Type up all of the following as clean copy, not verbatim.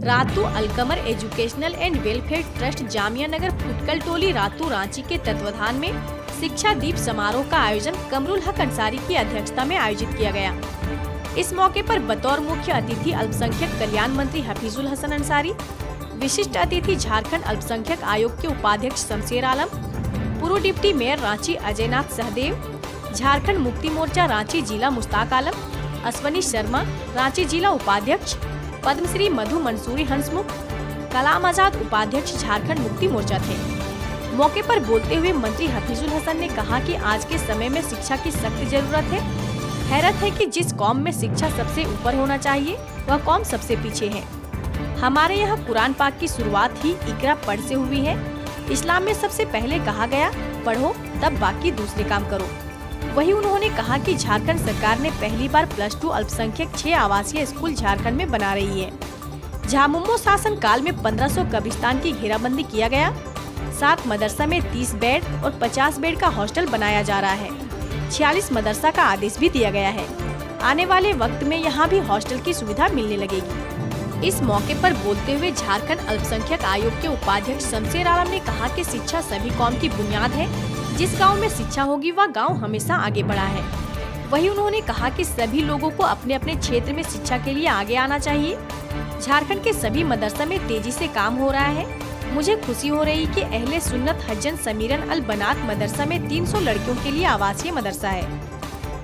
Ratu Alqamar educational and welfare trust Jamia Nagar Futkal Toli Ratu Ranchi के तत्वाधान में शिक्षा दीप समारोह का आयोजन कमरुल हक अंसारी की अध्यक्षता में आयोजित किया गया। इस मौके पर बतौर मुख्य अतिथि अल्पसंख्यक कल्याण मंत्री हफीजुल हसन अंसारी, विशिष्ट अतिथि झारखंड अल्पसंख्यक आयोग के उपाध्यक्ष शमशेर आलम, पूर्व डिप्टी मेयर रांची अजयनाथ सहदेव, झारखंड मुक्ति मोर्चा रांची जिला मुश्ताक आलम, अश्वनी शर्मा रांची जिला उपाध्यक्ष, पद्मश्री मधु मंसूरी हंसमुख, कलाम आजाद उपाध्यक्ष झारखंड मुक्ति मोर्चा थे। मौके पर बोलते हुए मंत्री हफीजुल हसन ने कहा कि आज के समय में शिक्षा की सख्त जरूरत है। हैरत है कि जिस कौम में शिक्षा सबसे ऊपर होना चाहिए वह कौम सबसे पीछे है। हमारे यहाँ कुरान पाक की शुरुआत ही इकरा पढ़ से हुई है। इस्लाम में सबसे पहले कहा गया पढ़ो तब बाकी दूसरे काम करो। वहीं उन्होंने कहा कि झारखंड सरकार ने पहली बार +2 अल्पसंख्यक 6 आवासीय स्कूल झारखंड में बना रही है। झामुमो शासन काल में 1500 कब्रिस्तान की घेराबंदी किया गया। 7 मदरसा में 30 बेड और 50 बेड का हॉस्टल बनाया जा रहा है। 46 मदरसा का आदेश भी दिया गया है। आने वाले वक्त में यहाँ भी हॉस्टल की सुविधा मिलने लगेगी। इस मौके पर बोलते हुए झारखंड अल्पसंख्यक आयोग के उपाध्यक्ष शमशेर आलम ने कहा कि शिक्षा सभी कौम की बुनियाद है। जिस गांव में शिक्षा होगी वह गांव हमेशा आगे बढ़ा है। वहीं उन्होंने कहा कि सभी लोगों को अपने अपने क्षेत्र में शिक्षा के लिए आगे आना चाहिए। झारखंड के सभी मदरसा में तेजी से काम हो रहा है। मुझे खुशी हो रही कि अहले सुन्नत हज्जन समीरन अल बनात मदरसा में 300 लड़कियों के लिए आवासीय मदरसा है।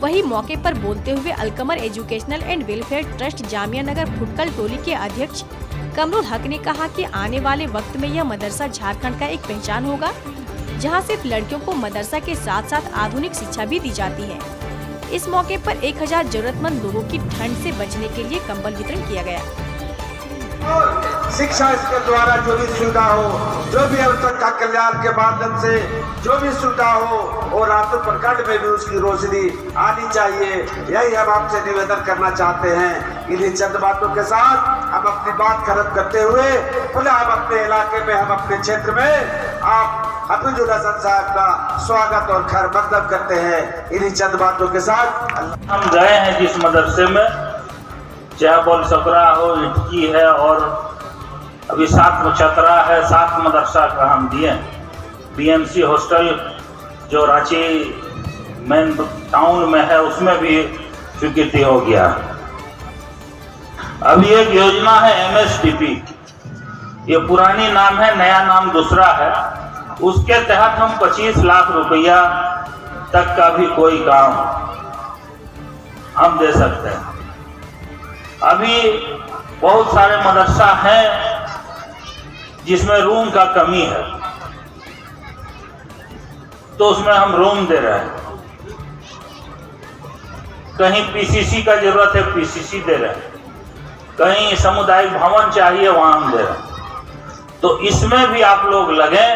वही मौके पर बोलते हुए Alqamar educational and welfare trust Jamia Nagar Futkal Toli के अध्यक्ष कमरुल हक ने कहा कि आने वाले वक्त में यह मदरसा झारखंड का एक पहचान होगा, जहां सिर्फ लड़कियों को मदरसा के साथ साथ आधुनिक शिक्षा भी दी जाती है। इस मौके पर 1000 जरूरतमंद लोगों की ठंड से बचने के लिए कंबल वितरण किया गया। शिक्षा इसके द्वारा जो भी सुविधा हो, जो भी अवसर का कल्याण के माध्यम से जो भी सुविधा हो, और रातू प्रखंड में भी उसकी रोशनी आनी चाहिए। यही हम आपसे निवेदन करना चाहते हैं। इन्हीं चंद बातों के साथ हम अपनी बात खत्म करते हुए पुनः हम अपने इलाके में, हम अपने क्षेत्र में आप हफीजुल हसन साहब का स्वागत और खैर मकदम करते हैं। इन्हीं चंद बातों के साथ हम गए हैं जिस मदरसे में, चाहे बोल सकरा हो, इटकी है और अभी 7 चतरा है, 7 मदरसा का हम दिए। बीएमसी हॉस्टल जो रांची मेन टाउन में है उसमें भी स्वीकृति हो गया। अभी एक योजना है MSTP, ये पुरानी नाम है, नया नाम दूसरा है। उसके तहत हम 25 लाख रुपया तक का भी कोई काम हम दे सकते हैं। अभी बहुत सारे मदरसा हैं जिसमें रूम का कमी है, तो उसमें हम रूम दे रहे हैं। कहीं PCC का जरूरत है, PCC दे रहे हैं। कहीं सामुदायिक भवन चाहिए, वहां हम दे रहे हैं। तो इसमें भी आप लोग लगे।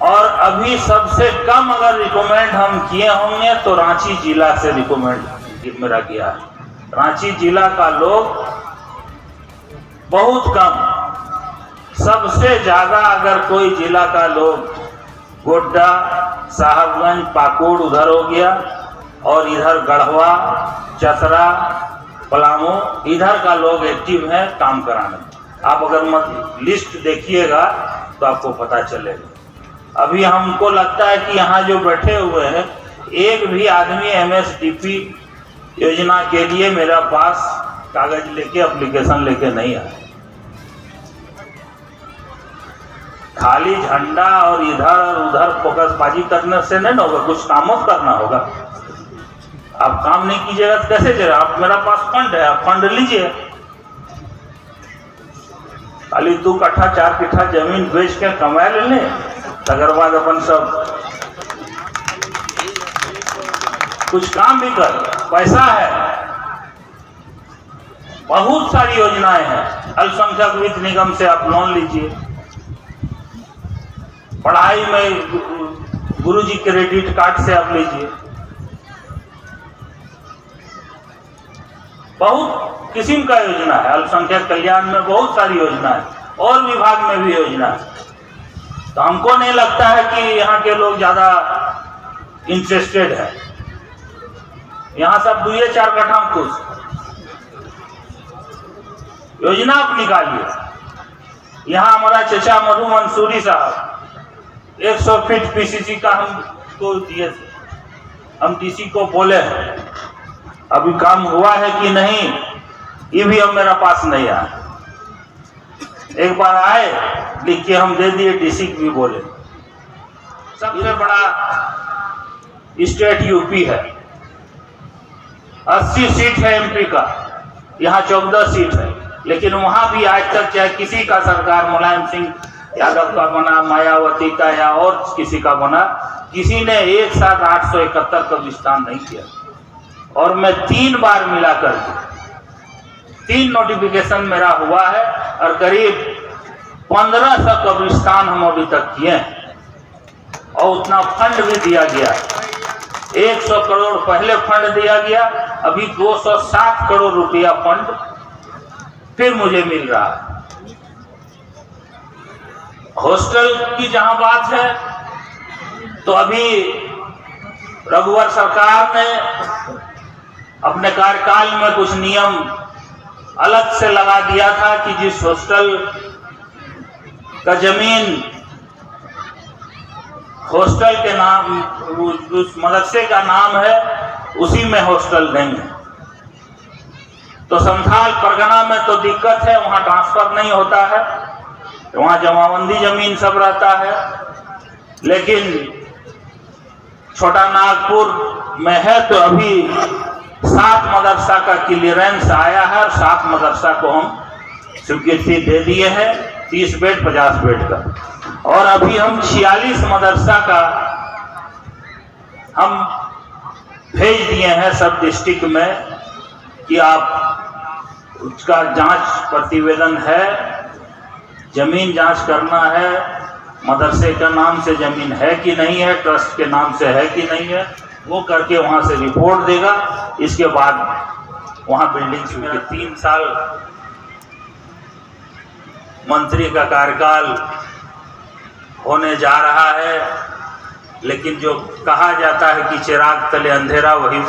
और अभी सबसे कम अगर रिकमेंड हम किए होंगे तो रांची जिला से रिकमेंड मेरा किया है। रांची जिला का लोग बहुत कम, सबसे ज्यादा अगर कोई जिला का लोग गोड्डा, साहबगंज, पाकुड़ उधर हो गया, और इधर गढ़वा, चतरा, पलामू इधर का लोग एक्टिव है काम कराने। आप अगर लिस्ट देखिएगा तो आपको पता चलेगा। अभी हमको लगता है कि यहाँ जो बैठे हुए हैं एक भी आदमी MSTP योजना के लिए मेरा पास कागज लेके, एप्लीकेशन लेके नहीं आया। खाली झंडा और इधर और उधर फोकसबाजी करने से नहीं होगा, कुछ कामों करना होगा। आप काम नहीं कीजिएगा तो कैसे चलेगा? आप, मेरा पास फंड है, आप फंड लीजिए। खाली 2 कट्ठा 4 कट्ठा जमीन बेच के कमा ले, अगर बाद अपन सब कुछ काम भी कर, पैसा है। बहुत सारी योजनाएं हैं। अल्पसंख्यक वित्त निगम से आप लोन लीजिए। पढ़ाई में गुरुजी क्रेडिट कार्ड से आप लीजिए। बहुत किस्म का योजना है। अल्पसंख्यक कल्याण में बहुत सारी योजना है, और विभाग में भी योजना है। तो हमको नहीं लगता है कि यहाँ के लोग ज्यादा इंटरेस्टेड है। यहाँ सब 2-4 कट्ठा खुश। योजना आप निकालिए। यहाँ हमारा चचा मधु मंसूरी साहब 100 फीट पीसीसी का हमको दिए थे, हम डीसी को बोले हैं, अभी काम हुआ है कि नहीं ये भी अब मेरा पास नहीं आया। एक बार आए लिख के हम दे दिए, डीसी भी बोले। सबसे बड़ा स्टेट यूपी है, 80 सीट है एमपी का, यहाँ 14 सीट है, लेकिन वहां भी आज तक चाहे किसी का सरकार, मुलायम सिंह यादव का बना, मायावती का या और किसी का बना, किसी ने एक साथ 871 कब्रिस्तान नहीं किया। और मैं 3 बार मिला करके 3 नोटिफिकेशन मेरा हुआ है और करीब 1500 कब्रिस्तान हम अभी तक किए हैं और उतना फंड भी दिया गया। 100 करोड़ पहले फंड दिया गया, अभी 260 करोड़ रुपया फंड फिर मुझे मिल रहा है। हॉस्टल की जहां बात है तो अभी रघुवर सरकार ने अपने कार्यकाल में कुछ नियम अलग से लगा दिया था कि जिस हॉस्टल का जमीन हॉस्टल के नाम, उस मदरसे का नाम है, उसी में हॉस्टल देंगे। तो संथाल परगना में तो दिक्कत है, वहां ट्रांसफर नहीं होता है, वहां जमाबंदी जमीन सब रहता है। लेकिन छोटा नागपुर में है तो अभी 7 मदरसा का क्लियरेंस आया है और 7 मदरसा को हम स्वीकृति दे दिए हैं, 30 बेड 50 बेड का। और अभी हम 46 मदरसा का हम भेज दिए हैं सब डिस्ट्रिक्ट में कि आप उसका जांच प्रतिवेदन है, जमीन जांच करना है, मदरसे के नाम से जमीन है कि नहीं है, ट्रस्ट के नाम से है कि नहीं है, वो करके वहां से रिपोर्ट देगा। इसके बाद वहां बिल्डिंग शुरू। 3 साल मंत्री का कार्यकाल होने जा रहा है, लेकिन जो कहा जाता है कि चिराग तले अंधेरा, वही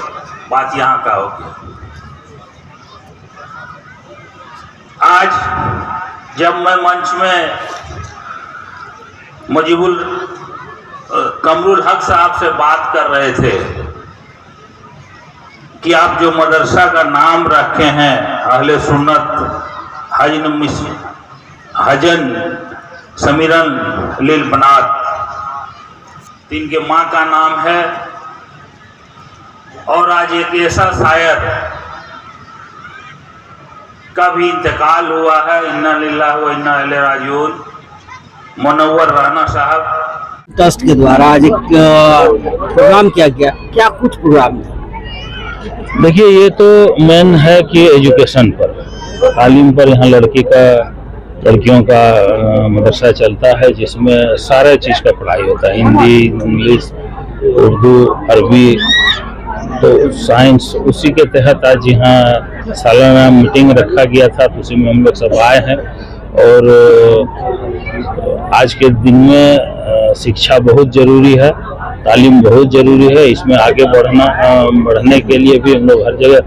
बात यहाँ का हो गया। आज जब मैं मंच में मुजीबुल कमरुल हक साहब से बात कर रहे थे कि आप जो मदरसा का नाम रखे हैं अहले सुन्नत हजन समीरन लिल बनात, इनके माँ का नाम है। और आज एक ऐसा शायर का भी इंतकाल हुआ है, इन्ना लिल्लाहि व इन्ना इलैहि राजिऊन, मुनव्वर राना साहब। ट्रस्ट के द्वारा आज एक प्रोग्राम किया गया, क्या कुछ प्रोग्राम था? देखिए, ये तो मेन है कि एजुकेशन पर, तालीम पर यहाँ लड़कियों का मदरसा चलता है, जिसमें सारे चीज़ का पढ़ाई होता है, हिंदी, इंग्लिश, उर्दू, अरबी, तो साइंस। उसी के तहत आज यहाँ सालाना मीटिंग रखा गया था, तो उसी में हम लोग सब आए हैं। और आज के दिन में शिक्षा बहुत ज़रूरी है, तालीम बहुत ज़रूरी है। इसमें आगे बढ़ने के लिए भी हम लोग हर जगह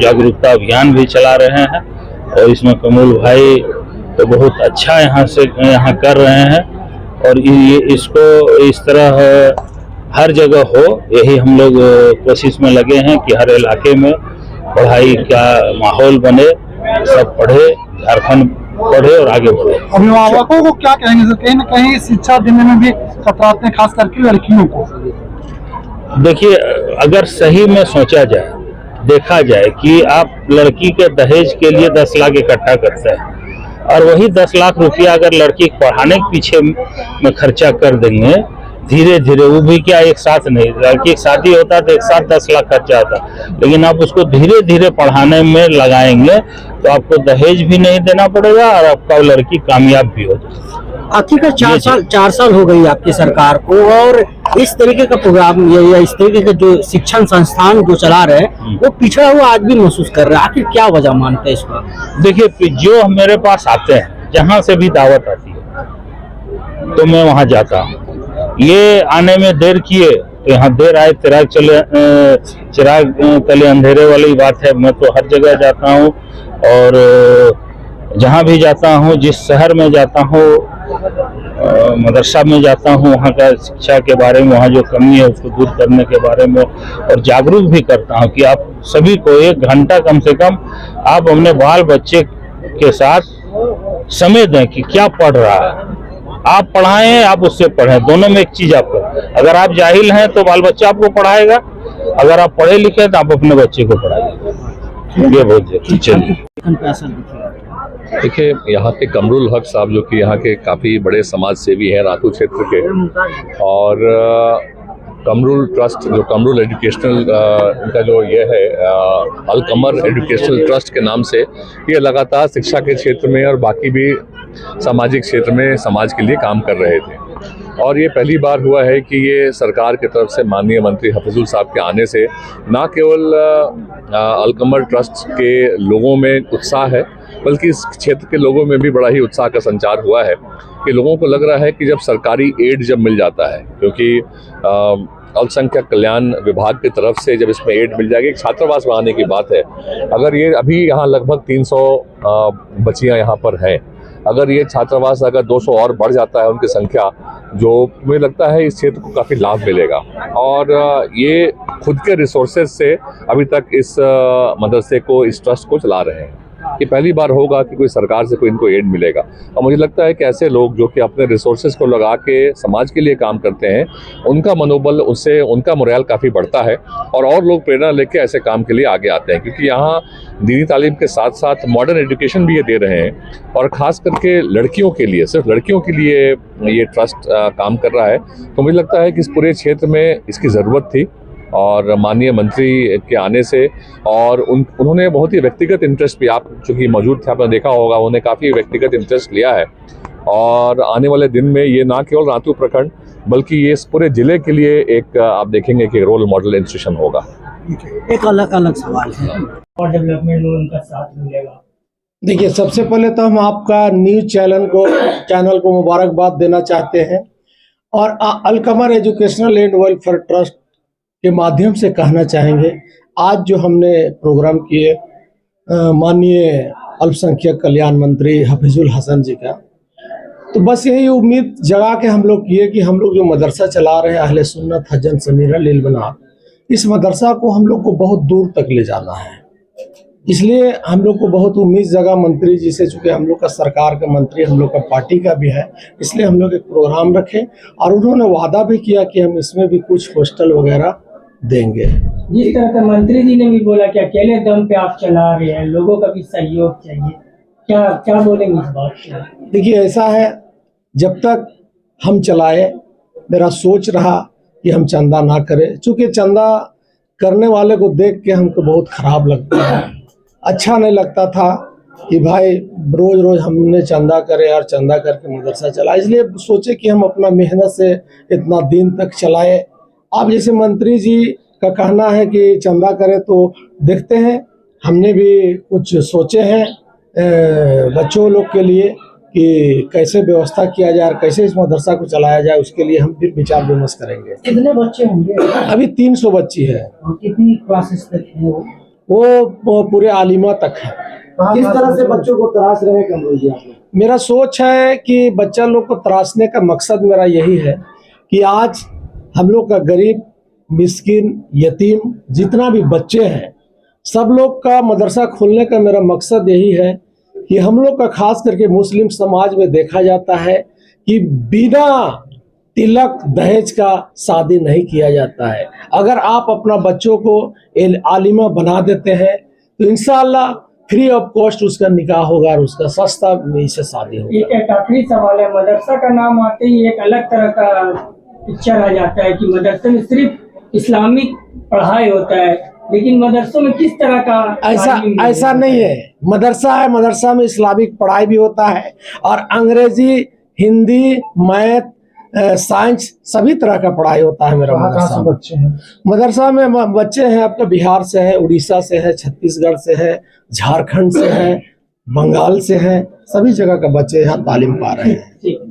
जागरूकता अभियान भी चला रहे हैं। और इसमें कमरुल भाई तो बहुत अच्छा यहाँ कर रहे हैं, और ये इसको इस तरह हर जगह हो, यही हम लोग कोशिश में लगे हैं कि हर इलाके में पढ़ाई का माहौल बने, सब पढ़े, झारखंड पढ़े और आगे बढ़े। अभिभावकों को क्या कहेंगे सर? कहीं न कहीं शिक्षा देने में भी कतराते हैं, खास करके लड़कियों को। देखिए, अगर सही में सोचा जाए, देखा जाए कि आप लड़की के दहेज के लिए 10 लाख इकट्ठा करते हैं और वही 10 लाख रुपया अगर लड़की पढ़ाने के पीछे में खर्चा कर देंगे धीरे धीरे, वो भी क्या एक साथ नहीं, लड़की की शादी होता तो एक साथ 10 लाख खर्चा होता, लेकिन आप उसको धीरे धीरे पढ़ाने में लगाएंगे तो आपको दहेज भी नहीं देना पड़ेगा और आपका लड़की कामयाब भी हो जाएगी। आखिरकार 4 साल हो गई आपकी सरकार को, और इस तरीके का प्रोग्राम या इस तरीके का जो शिक्षण संस्थान जो चला रहे हैं वो पिछड़ा हुआ आज भी महसूस कर रहा है। आखिर क्या वजह मानते हैं इसको? देखिए, जो मेरे पास आते हैं, जहाँ से भी दावत आती है तो मैं वहाँ जाता हूँ। ये आने में देर किए तो यहाँ देर आए चिराग तले अंधेरे वाली बात है। मैं तो हर जगह जाता हूँ और जहाँ भी जाता हूँ, जिस शहर में जाता हूँ, मदरसा में जाता हूँ, वहाँ का शिक्षा के बारे में, वहाँ जो कमी है उसको दूर करने के बारे में और जागरूक भी करता हूँ कि आप सभी को 1 घंटा कम से कम आप अपने बाल बच्चे के साथ समय दें कि क्या पढ़ रहा है। आप पढ़ाएं, आप उससे पढ़ें, दोनों में एक चीज आप करें। अगर आप जाहिल हैं तो बाल बच्चा आपको पढ़ाएगा, अगर आप पढ़े लिखे हैं तो आप अपने बच्चे को पढ़ाइएगा। ये बहुत जरूरी। चलिए, देखिए, यहाँ के कमरुल हक साहब जो कि यहाँ के काफ़ी बड़े समाज सेवी हैं रातू क्षेत्र के, और कमरुल ट्रस्ट जो कमरुल एजुकेशनल इनका जो ये है अलकमर एजुकेशनल ट्रस्ट के नाम से ये लगातार शिक्षा के क्षेत्र में और बाकी भी सामाजिक क्षेत्र में समाज के लिए काम कर रहे थे। और ये पहली बार हुआ है कि ये सरकार की तरफ से माननीय मंत्री हफीजुल साहब के आने से ना केवल अलकमर ट्रस्ट के लोगों में उत्साह है, बल्कि इस क्षेत्र के लोगों में भी बड़ा ही उत्साह का संचार हुआ है कि लोगों को लग रहा है कि जब सरकारी एड जब मिल जाता है, क्योंकि अल्पसंख्यक कल्याण विभाग की तरफ से जब इसमें एड मिल जाएगी, एक छात्रावास बनाने की बात है। अगर ये अभी यहाँ लगभग 300 बच्चियाँ यहाँ पर हैं, अगर ये छात्रावास अगर 200 और बढ़ जाता है उनकी संख्या, जो मुझे लगता है इस क्षेत्र को काफ़ी लाभ मिलेगा। और ये खुद के रिसोर्सेज से अभी तक इस मदरसे को, इस ट्रस्ट को चला रहे हैं। ये पहली बार होगा कि कोई सरकार से कोई इनको एड मिलेगा। और मुझे लगता है कि ऐसे लोग जो कि अपने रिसोर्सेज को लगा के समाज के लिए काम करते हैं, उनका मनोबल, उससे उनका मोरल काफ़ी बढ़ता है और लोग प्रेरणा लेके ऐसे काम के लिए आगे आते हैं। क्योंकि यहाँ दीनी तालीम के साथ साथ मॉडर्न एजुकेशन भी ये दे रहे हैं और ख़ास करके लड़कियों के लिए, सिर्फ लड़कियों के लिए ये ट्रस्ट काम कर रहा है। तो मुझे लगता है कि इस पूरे क्षेत्र में इसकी ज़रूरत थी और माननीय मंत्री के आने से, और उन्होंने बहुत ही व्यक्तिगत इंटरेस्ट भी, आप चूँकि मौजूद थे, आपने देखा होगा, उन्होंने काफ़ी व्यक्तिगत इंटरेस्ट लिया है। और आने वाले दिन में ये ना केवल रातू प्रखंड बल्कि ये इस पूरे ज़िले के लिए एक आप देखेंगे कि रोल मॉडल इंस्टीट्यूशन होगा। एक अलग सवाल है, और डेवलपमेंट में उनका साथ मिलेगा। देखिए, सबसे पहले तो हम आपका न्यूज़ चैनल को मुबारकबाद देना चाहते हैं और Al Qamar educational and welfare trust के माध्यम से कहना चाहेंगे, आज जो हमने प्रोग्राम किए माननीय अल्पसंख्यक कल्याण मंत्री हफीजुल हसन जी का, तो बस यही उम्मीद जगा के हम लोग किए कि हम लोग जो मदरसा चला रहे हैं अहले सुन्नत हजन समीरा लील बना, इस मदरसा को हम लोग को बहुत दूर तक ले जाना है। इसलिए हम लोग को बहुत उम्मीद जगा मंत्री जी से, चूँकि हम लोग का सरकार का मंत्री हम लोग का पार्टी का भी है, इसलिए हम लोग एक प्रोग्राम रखे और उन्होंने वादा भी किया कि हम इसमें भी कुछ हॉस्टल वगैरह देंगे। जिस तरह का मंत्री जी ने भी बोला कि अकेले दम पे आप चला रहे हैं, लोगों का भी सहयोग चाहिए, क्या बोलेंगे इस बात पे? देखिए, ऐसा है, जब तक हम चलाए मेरा सोच रहा कि हम चंदा ना करें, चूँकि चंदा करने वाले को देख के हमको बहुत खराब लगता है, अच्छा नहीं लगता था कि भाई रोज रोज हमने चंदा करे और चंदा करके मदरसा चला। इसलिए सोचे कि हम अपना मेहनत से इतना दिन तक चलाए। अब जैसे मंत्री जी का कहना है कि चंदा करें, तो देखते हैं, हमने भी कुछ सोचे हैं बच्चों लोग के लिए कि कैसे व्यवस्था किया जाए और कैसे इस मदरसा को चलाया जाए, उसके लिए हम फिर विचार विमर्श करेंगे। कितने बच्चे होंगे? अभी 300 बच्ची है। और कितनी क्लासेस तक है वो पूरे आलिमा तक है। किस तरह से बच्चों को तराश रहे कमरुल जी? मेरा सोच है कि बच्चा लोग को तराशने का मकसद मेरा यही है कि आज हम लोग का गरीब, मिस्किन, यतीम जितना भी बच्चे हैं, सब लोग का मदरसा खोलने का मेरा मकसद यही है कि हम लोग का खास करके मुस्लिम समाज में देखा जाता है कि बिना तिलक दहेज का शादी नहीं किया जाता है। अगर आप अपना बच्चों को आलिमा बना देते हैं तो इंशाअल्लाह फ्री ऑफ कॉस्ट उसका निकाह होगा और उसका सस्ता में से शादी होगी। एक आखिरी सवाल है, मदरसा का नाम आते ही एक अलग तरह का पिक्चर आ जाता है कि मदरसे में सिर्फ इस्लामिक पढ़ाई होता है, लेकिन मदरसों में किस तरह का? ऐसा नहीं है। मदरसा है, मदरसा में इस्लामिक पढ़ाई भी होता है और अंग्रेजी, हिंदी, मैथ, साइंस सभी तरह का पढ़ाई होता है। मेरा मदरसा बच्चे हैं, मदरसा में बच्चे हैं आपका बिहार से है, उड़ीसा से है, छत्तीसगढ़ से है, झारखंड से है, बंगाल से है, सभी जगह का बच्चे यहाँ तालीम पा रहे हैं।